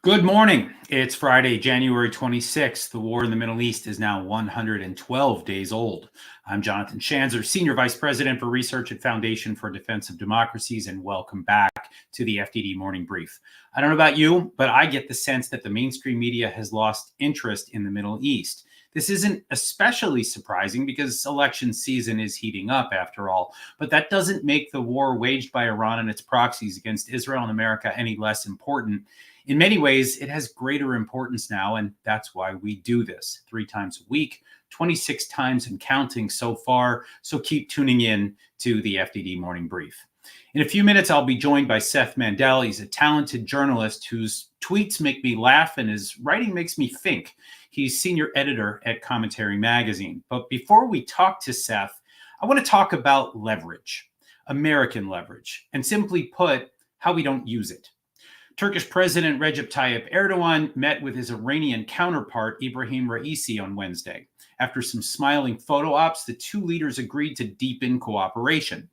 Good morning. It's Friday, January 26th. The war in the Middle East is now 112 days old. I'm Jonathan Schanzer, Senior Vice President for Research at Foundation for Defense of Democracies, and welcome back to the FDD Morning Brief. I don't know about you, but I get the sense that the mainstream media has lost interest in the Middle East. This isn't especially surprising because election season is heating up after all, but that doesn't make the war waged by Iran and its proxies against Israel and America any less important. In many ways, it has greater importance now, and that's why we do this 3 times a week, 26 times and counting so far. So keep tuning in to the FDD Morning Brief. In a few minutes, I'll be joined by Seth Mandel. He's a talented journalist whose tweets make me laugh and his writing makes me think. He's senior editor at Commentary Magazine. But before we talk to Seth, I want to talk about leverage, American leverage, and simply put, how we don't use it. Turkish President Recep Tayyip Erdogan met with his Iranian counterpart Ibrahim Raisi on Wednesday. After some smiling photo ops, the two leaders agreed to deepen cooperation.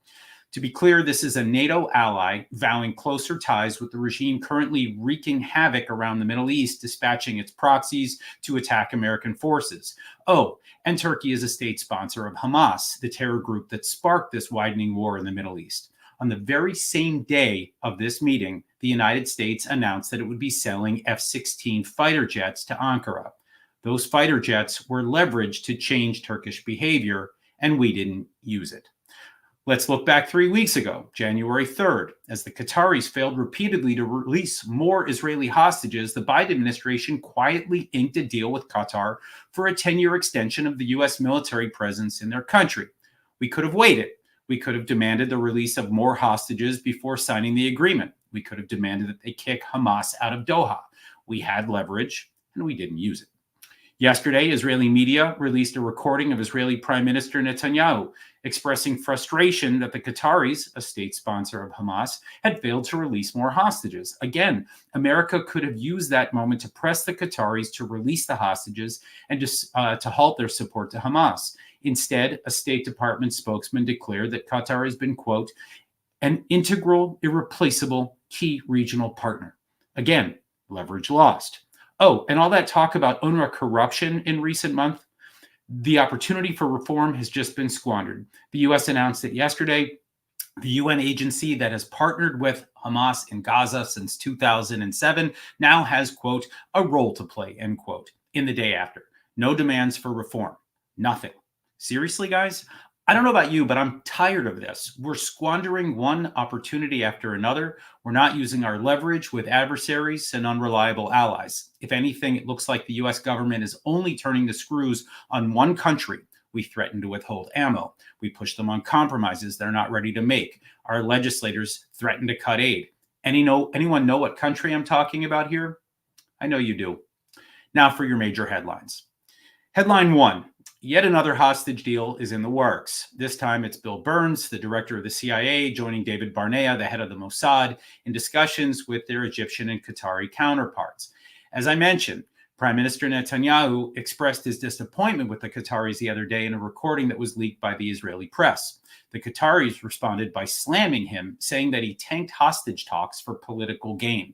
To be clear, this is a NATO ally vowing closer ties with the regime currently wreaking havoc around the Middle East, dispatching its proxies to attack American forces. Oh, and Turkey is a state sponsor of Hamas, the terror group that sparked this widening war in the Middle East. On the very same day of this meeting, the United States announced that it would be selling F-16 fighter jets to Ankara. Those fighter jets were leveraged to change Turkish behavior, and we didn't use it. Let's look back 3 weeks ago, January 3rd. As the Qataris failed repeatedly to release more Israeli hostages, the Biden administration quietly inked a deal with Qatar for a 10-year extension of the U.S. military presence in their country. We could have waited. We could have demanded the release of more hostages before signing the agreement. We could have demanded that they kick Hamas out of Doha. We had leverage, and we didn't use it. Yesterday, Israeli media released a recording of Israeli Prime Minister Netanyahu expressing frustration that the Qataris, a state sponsor of Hamas, had failed to release more hostages. Again, America could have used that moment to press the Qataris to release the hostages and to halt their support to Hamas. Instead, a State Department spokesman declared that Qatar has been, quote, an integral, irreplaceable, key regional partner. Again, leverage lost. Oh, and all that talk about UNRWA corruption in recent months, the opportunity for reform has just been squandered. The U.S. announced it yesterday. The UN agency that has partnered with Hamas in Gaza since 2007 now has, quote, a role to play, end quote, in the day after. No demands for reform. Nothing. Seriously, guys? I don't know about you, but I'm tired of this. We're squandering one opportunity after another. We're not using our leverage with adversaries and unreliable allies. If anything, it looks like the U.S. government is only turning the screws on one country. We threaten to withhold ammo. We push them on compromises they're not ready to make. Our legislators threaten to cut aid. Anyone know what country I'm talking about here? I know you do. Now for your major headlines. Headline 1. Yet another hostage deal is in the works. This time it's Bill Burns, the director of the CIA, joining David Barnea, the head of the Mossad, in discussions with their Egyptian and Qatari counterparts. As I mentioned, Prime Minister Netanyahu expressed his disappointment with the Qataris the other day in a recording that was leaked by the Israeli press. The Qataris responded by slamming him, saying that he tanked hostage talks for political gain.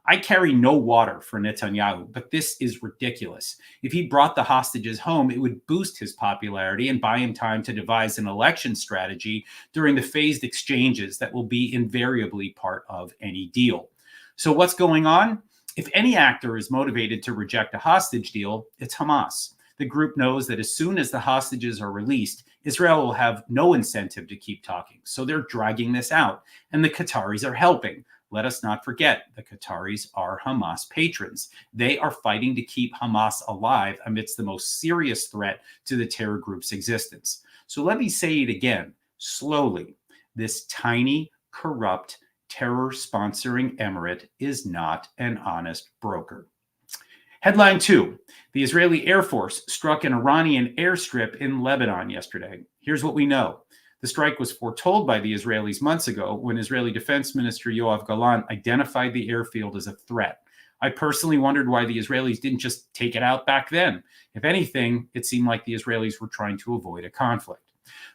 I carry no water for Netanyahu, but this is ridiculous. If he brought the hostages home, it would boost his popularity and buy him time to devise an election strategy during the phased exchanges that will be invariably part of any deal. So what's going on? If any actor is motivated to reject a hostage deal, it's Hamas. The group knows that as soon as the hostages are released, Israel will have no incentive to keep talking. So they're dragging this out, and the Qataris are helping. Let us not forget, the Qataris are Hamas patrons. They are fighting to keep Hamas alive amidst the most serious threat to the terror group's existence. So let me say it again, slowly. This tiny, corrupt, terror-sponsoring emirate is not an honest broker. Headline 2. The Israeli Air Force struck an Iranian airstrip in Lebanon yesterday. Here's what we know. The strike was foretold by the Israelis months ago when Israeli Defense Minister Yoav Gallant identified the airfield as a threat. I personally wondered why the Israelis didn't just take it out back then. If anything, it seemed like the Israelis were trying to avoid a conflict.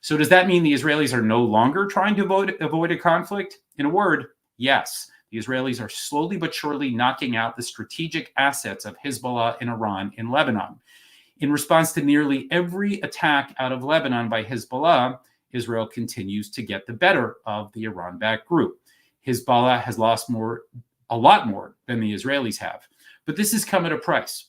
So does that mean the Israelis are no longer trying to avoid a conflict? In a word, yes. The Israelis are slowly but surely knocking out the strategic assets of Hezbollah and Iran in Lebanon. In response to nearly every attack out of Lebanon by Hezbollah, Israel continues to get the better of the Iran-backed group. Hezbollah has lost a lot more than the Israelis have. But this has come at a price.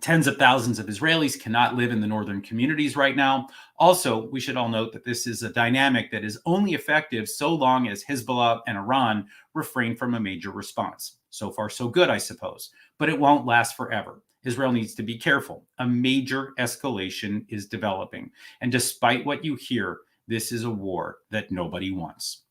Tens of thousands of Israelis cannot live in the northern communities right now. Also, we should all note that this is a dynamic that is only effective so long as Hezbollah and Iran refrain from a major response. So far, so good, I suppose. But it won't last forever. Israel needs to be careful. A major escalation is developing. And despite what you hear, this is a war that nobody wants.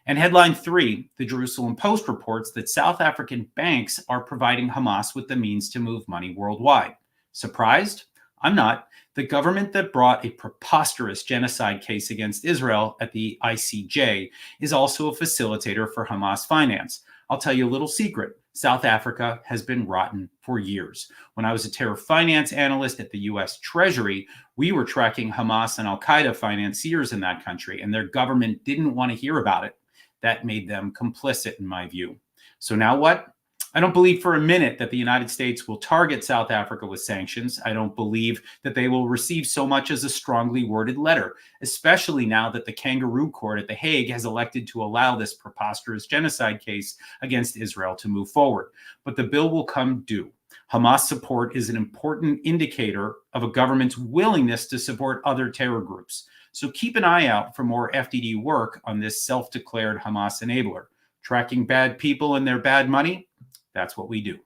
And headline 3, the Jerusalem Post reports that South African banks are providing Hamas with the means to move money worldwide. Surprised? I'm not. The government that brought a preposterous genocide case against Israel at the ICJ is also a facilitator for Hamas finance. I'll tell you a little secret. South Africa has been rotten for years. When I was a terror finance analyst at the US Treasury, we were tracking Hamas and Al-Qaeda financiers in that country, and their government didn't want to hear about it. That made them complicit, in my view. So now what? I don't believe for a minute that the United States will target South Africa with sanctions. I don't believe that they will receive so much as a strongly worded letter, especially now that the kangaroo court at The Hague has elected to allow this preposterous genocide case against Israel to move forward. But the bill will come due. Hamas support is an important indicator of a government's willingness to support other terror groups. So keep an eye out for more FDD work on this self-declared Hamas enabler. Tracking bad people and their bad money, that's what we do.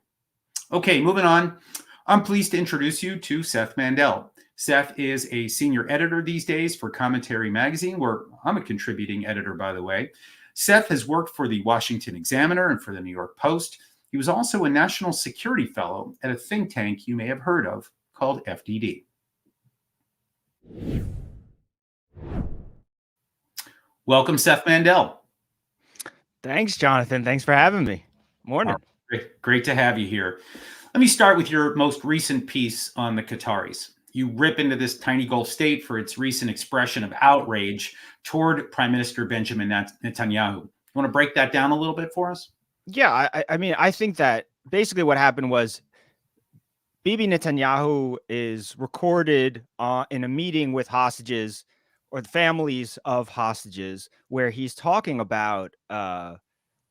Okay, moving on. I'm pleased to introduce you to Seth Mandel. Seth is a senior editor these days for Commentary Magazine, where I'm a contributing editor, by the way. Seth has worked for the Washington Examiner and for the New York Post. He was also a national security fellow at a think tank you may have heard of called FDD. Welcome, Seth Mandel. Thanks, Jonathan. Thanks for having me. Morning. Great to have you here. Let me start with your most recent piece on the Qataris. You rip into this tiny Gulf state for its recent expression of outrage toward Prime Minister Benjamin Netanyahu. You want to break that down a little bit for us? Yeah, I think that basically what happened was Bibi Netanyahu is recorded in a meeting with hostages or the families of hostages where he's talking about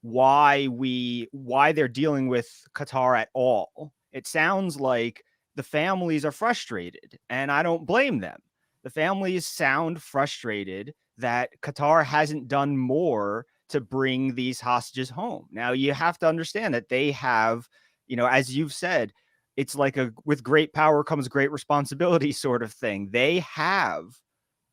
why they're dealing with Qatar at all. It sounds like the families are frustrated, and I don't blame them. The families sound frustrated that Qatar hasn't done more to bring these hostages home. Now, you have to understand that they have, as you've said, it's like with great power comes great responsibility sort of thing. They have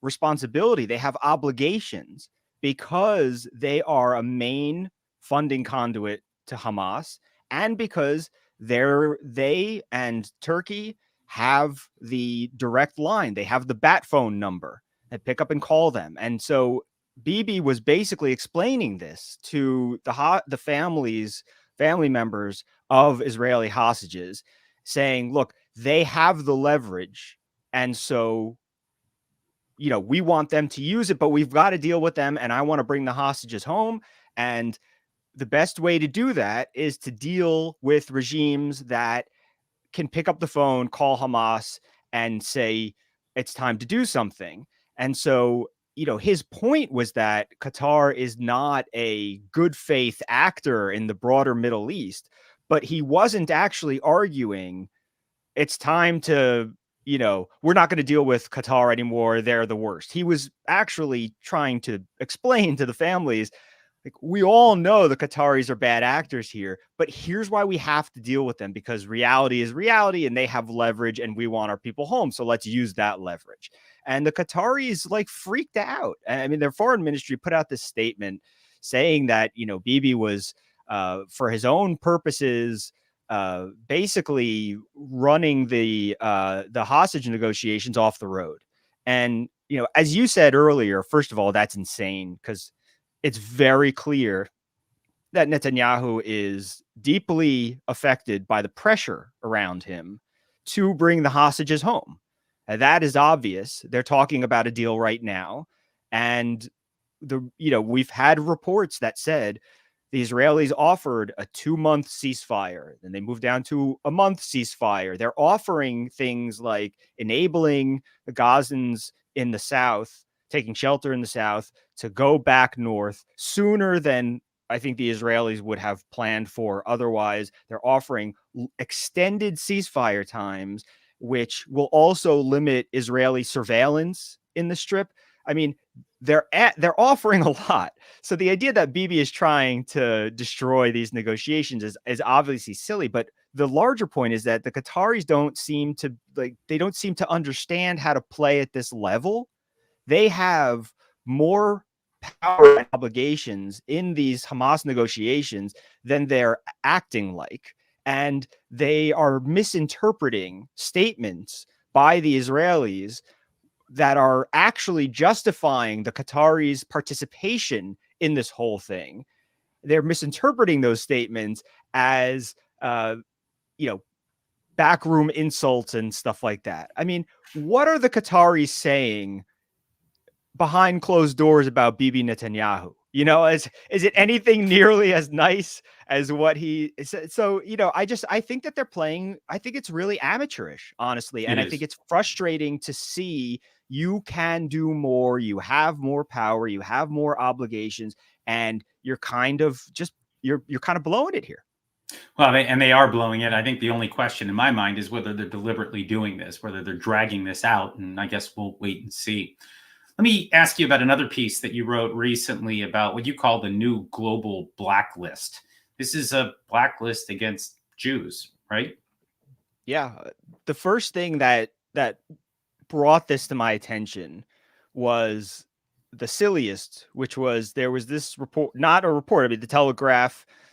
responsibility. They have obligations because they are a main funding conduit to Hamas, and because they and Turkey have the direct line. They have the bat phone number. They pick up and call them. And so Bibi was basically explaining this to the family members of Israeli hostages, saying, look, they have the leverage. And so, we want them to use it, but we've got to deal with them. And I want to bring the hostages home. And the best way to do that is to deal with regimes that can pick up the phone, call Hamas, and say, it's time to do something. And so, his point was that Qatar is not a good faith actor in the broader Middle East, but he wasn't actually arguing it's time to, we're not going to deal with Qatar anymore. They're the worst. He was actually trying to explain to the families, like, we all know the Qataris are bad actors here, but here's why we have to deal with them, because reality is reality and they have leverage and we want our people home. So let's use that leverage. And the Qataris freaked out. I mean, their foreign ministry put out this statement saying that, Bibi was, for his own purposes, basically running the hostage negotiations off the road. And, as you said earlier, first of all, that's insane, because it's very clear that Netanyahu is deeply affected by the pressure around him to bring the hostages home. And that is obvious. They're talking about a deal right now. And we've had reports that said the Israelis offered a 2-month ceasefire. Then they moved down to a month ceasefire. They're offering things like enabling the Gazans in the south, taking shelter in the south, to go back north sooner than I think the Israelis would have planned for. Otherwise, they're offering extended ceasefire times, which will also limit Israeli surveillance in the Strip. I mean, they're offering a lot. So the idea that Bibi is trying to destroy these negotiations is obviously silly. But the larger point is that the Qataris don't seem to understand how to play at this level. They have more power and obligations in these Hamas negotiations than they're acting like. And they are misinterpreting statements by the Israelis that are actually justifying the Qataris' participation in this whole thing. They're misinterpreting those statements as, backroom insults and stuff like that. I mean, what are the Qataris saying behind closed doors about Bibi Netanyahu? Is it anything nearly as nice as what he said? So, I think that they're playing, I think it's really amateurish, honestly. And I think it's frustrating to see you can do more, you have more power, you have more obligations, and you're kind of blowing it here. Well, they are blowing it. I think the only question in my mind is whether they're deliberately doing this, whether they're dragging this out. And I guess we'll wait and see. Let me ask you about another piece that you wrote recently about what you call the new Global Blacklist. This is a blacklist against Jews, right? Yeah. The first thing that brought this to my attention was the silliest, which was there was this report, not a report, I mean,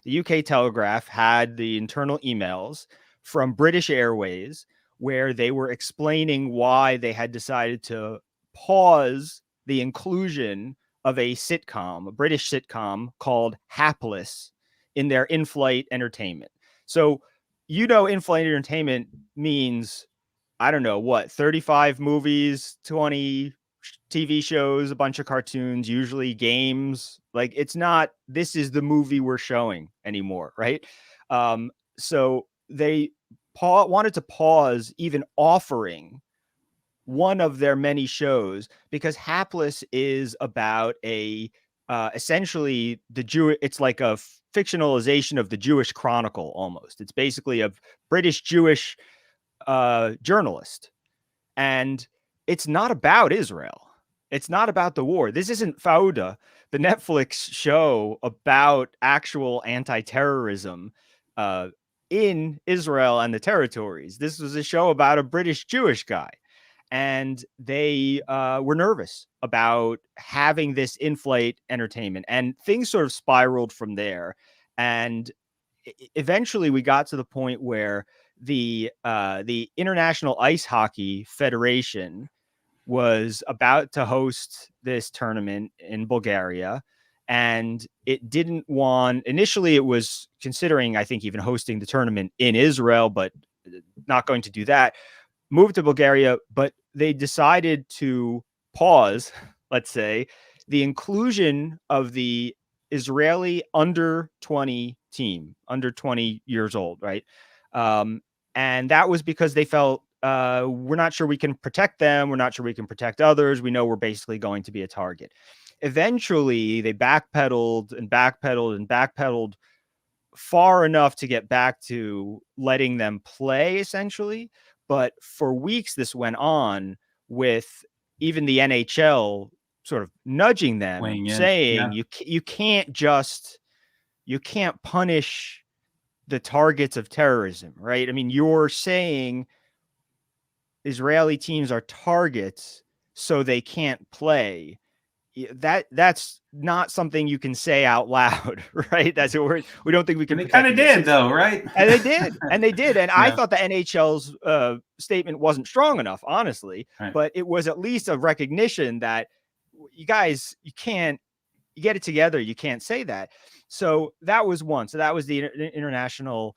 the UK Telegraph had the internal emails from British Airways where they were explaining why they had decided to pause the inclusion of a British sitcom called Hapless in their in-flight entertainment. So, in-flight entertainment means, I don't know what, 35 movies, 20 TV shows, a bunch of cartoons, usually games. Like, it's not, this is the movie we're showing anymore, right? So they wanted to pause even offering one of their many shows because Hapless is about essentially it's like a fictionalization of the Jewish Chronicle almost. It's basically a British Jewish journalist, and it's not about Israel. It's not about the war. This isn't Fauda, the Netflix show about actual anti-terrorism in Israel and the territories. This was a show about a British Jewish guy. And they were nervous about having this in-flight entertainment, and things sort of spiraled from there. And eventually, we got to the point where the International Ice Hockey Federation was about to host this tournament in Bulgaria, and it didn't want. Initially, it was considering, I think, even hosting the tournament in Israel, but not going to do that. Moved to Bulgaria, but they decided to pause, let's say, the inclusion of the Israeli under 20 team, under 20 years old, right? And that was because they felt we're not sure we can protect them. We're not sure we can protect others. We know we're basically going to be a target. Eventually, they backpedaled and backpedaled and backpedaled far enough to get back to letting them play, essentially. But for weeks, this went on with even the NHL sort of nudging them, saying you can't punish the targets of terrorism, right? I mean, you're saying Israeli teams are targets, so they can't play. That's not something you can say out loud, right? That's what we don't think we can. They kind of did, though, right? And they did, and yeah. I thought the NHL's statement wasn't strong enough, honestly, right. But it was at least a recognition that you guys, you get it together. You can't say that. So that was one. So that was the International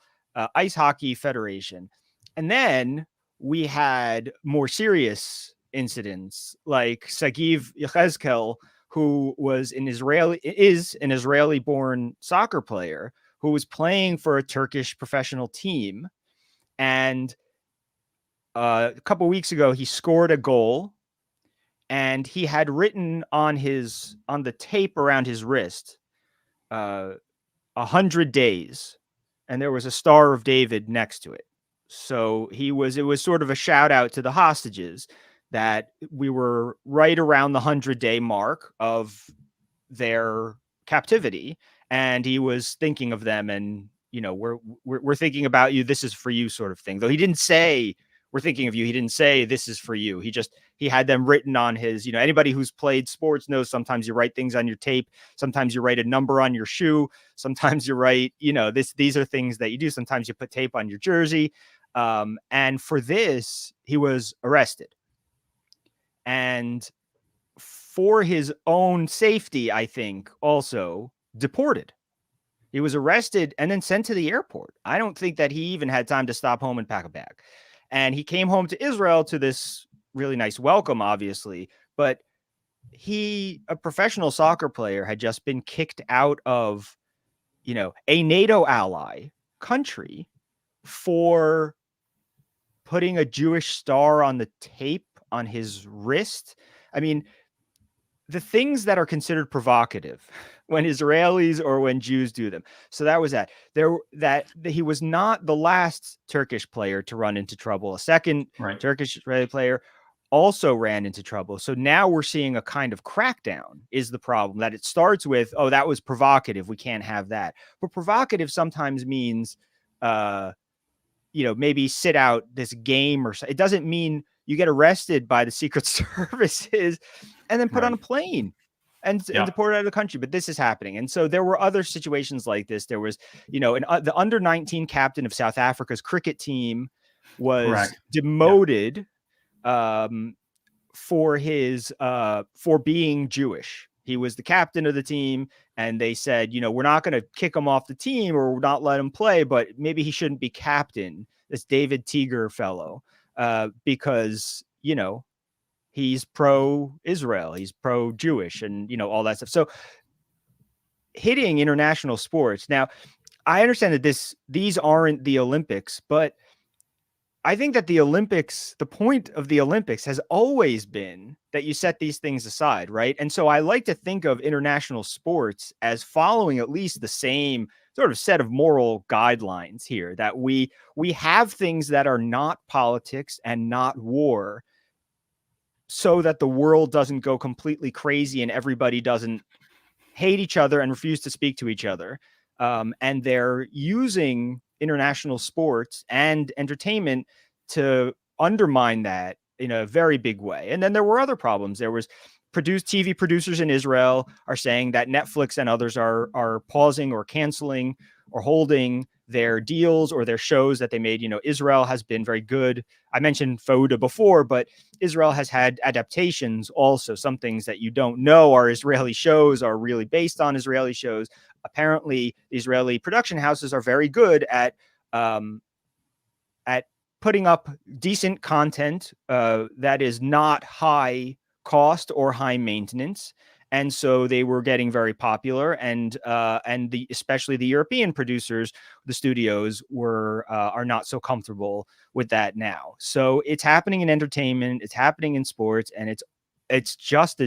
Ice Hockey Federation, and then we had more serious incidents like Sagiv Yechezkel, who is an Israeli-born soccer player who was playing for a Turkish professional team. And a couple weeks ago, he scored a goal, and he had written on the tape around his wrist, 100 days, and there was a Star of David next to it. So it was sort of a shout out to the hostages that we were right around the 100-day mark of their captivity. And he was thinking of them and, we're thinking about you. This is for you, sort of thing. Though he didn't say, we're thinking of you. He didn't say this is for you. He had them written on his, anybody who's played sports knows sometimes you write things on your tape. Sometimes you write a number on your shoe. Sometimes you write, these are things that you do. Sometimes you put tape on your jersey. And for this, he was arrested. And for his own safety, I think, also deported. He was arrested and then sent to the airport. I don't think that he even had time to stop home and pack a bag. And he came home to Israel to this really nice welcome, obviously. But a professional soccer player, had just been kicked out of, a NATO ally country for putting a Jewish star on the tape on his wrist. I mean, the things that are considered provocative when Israelis or when Jews do them. So that was that. He was not the last Turkish player to run into trouble. A second Turkish Israeli player also ran into trouble. So now we're seeing a kind of crackdown is the problem, that it starts with, oh, that was provocative, we can't have that. But provocative sometimes means, maybe sit out this game or so. It doesn't mean you get arrested by the Secret Services and then put on a plane and deported out of the country. But this is happening. And so there were other situations like this. There was, the under 19 captain of South Africa's cricket team was demoted for being Jewish. He was the captain of the team, and they said, we're not going to kick him off the team or not let him play, but maybe he shouldn't be captain, this David Teeger fellow, because, he's pro-Israel, he's pro-Jewish, and, all that stuff. So hitting international sports. Now, I understand that these aren't the Olympics, but I think that the point of the Olympics has always been that you set these things aside, right? And so I like to think of international sports as following at least the same sort of set of moral guidelines here, that we have things that are not politics and not war, so that the world doesn't go completely crazy and everybody doesn't hate each other and refuse to speak to each other. And they're using international sports and entertainment to undermine that in a very big way. And then there were other problems. There was TV producers in Israel are saying that Netflix and others are pausing or canceling or holding their deals or their shows that they made. Israel has been very good. I mentioned Fauda before, but Israel has had adaptations also. Some things that you don't know are Israeli shows are really based on Israeli shows. Apparently, the Israeli production houses are very good at putting up decent content that is not high cost or high maintenance. And so they were getting very popular, and especially the European producers, the studios are not so comfortable with that now. So it's happening in entertainment, it's happening in sports, and it's just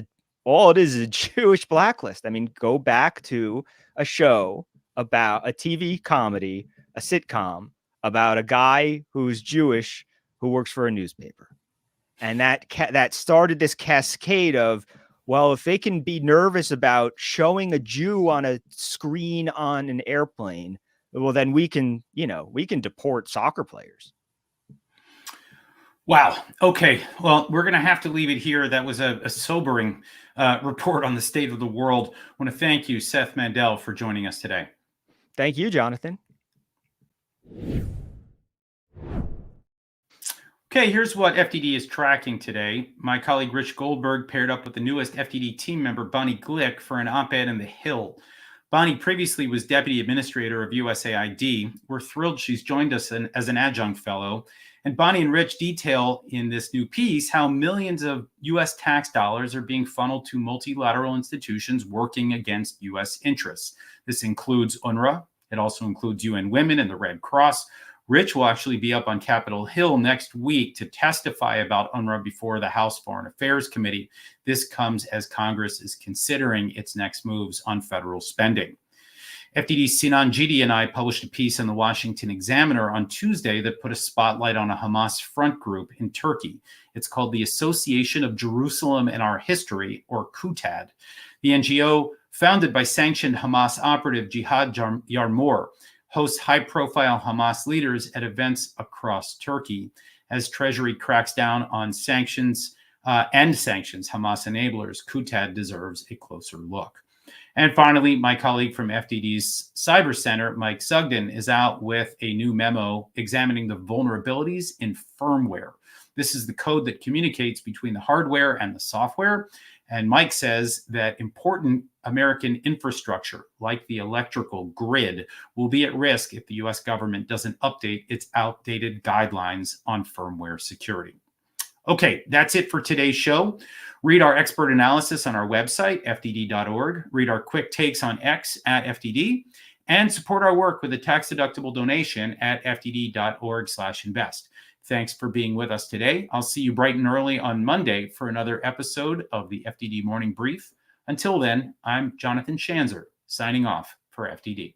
all it is a Jewish blacklist. I mean, go back to a show about a TV comedy, a sitcom about a guy who's Jewish who works for a newspaper, and that started this cascade of, well, if they can be nervous about showing a Jew on a screen on an airplane, well, then we can deport soccer players. Wow. Okay. Well, we're going to have to leave it here. That was a sobering report on the state of the world. I want to thank you, Seth Mandel, for joining us today. Thank you, Jonathan. Okay, here's what FDD is tracking today. My colleague Rich Goldberg paired up with the newest FDD team member, Bonnie Glick, for an op-ed in The Hill. Bonnie previously was deputy administrator of USAID. We're thrilled she's joined us as an adjunct fellow. And Bonnie and Rich detail in this new piece how millions of U.S. tax dollars are being funneled to multilateral institutions working against U.S. interests. This includes UNRWA. It also includes UN Women and the Red Cross. Rich will actually be up on Capitol Hill next week to testify about UNRWA before the House Foreign Affairs Committee. This comes as Congress is considering its next moves on federal spending. FDD's Sinan Jidi and I published a piece in the Washington Examiner on Tuesday that put a spotlight on a Hamas front group in Turkey. It's called the Association of Jerusalem and Our History, or QUTAD. The NGO, founded by sanctioned Hamas operative Jihad Yarmour, hosts high-profile Hamas leaders at events across Turkey. As Treasury cracks down on sanctions Hamas enablers, QUTAD deserves a closer look. And finally, my colleague from FDD's Cyber Center, Mike Sugden, is out with a new memo examining the vulnerabilities in firmware. This is the code that communicates between the hardware and the software. And Mike says that important American infrastructure, like the electrical grid, will be at risk if the U.S. government doesn't update its outdated guidelines on firmware security. Okay, that's it for today's show. Read our expert analysis on our website, fdd.org. Read our quick takes on X at FDD, and support our work with a tax-deductible donation at fdd.org/invest. Thanks for being with us today. I'll see you bright and early on Monday for another episode of the FDD Morning Brief. Until then, I'm Jonathan Schanzer, signing off for FDD.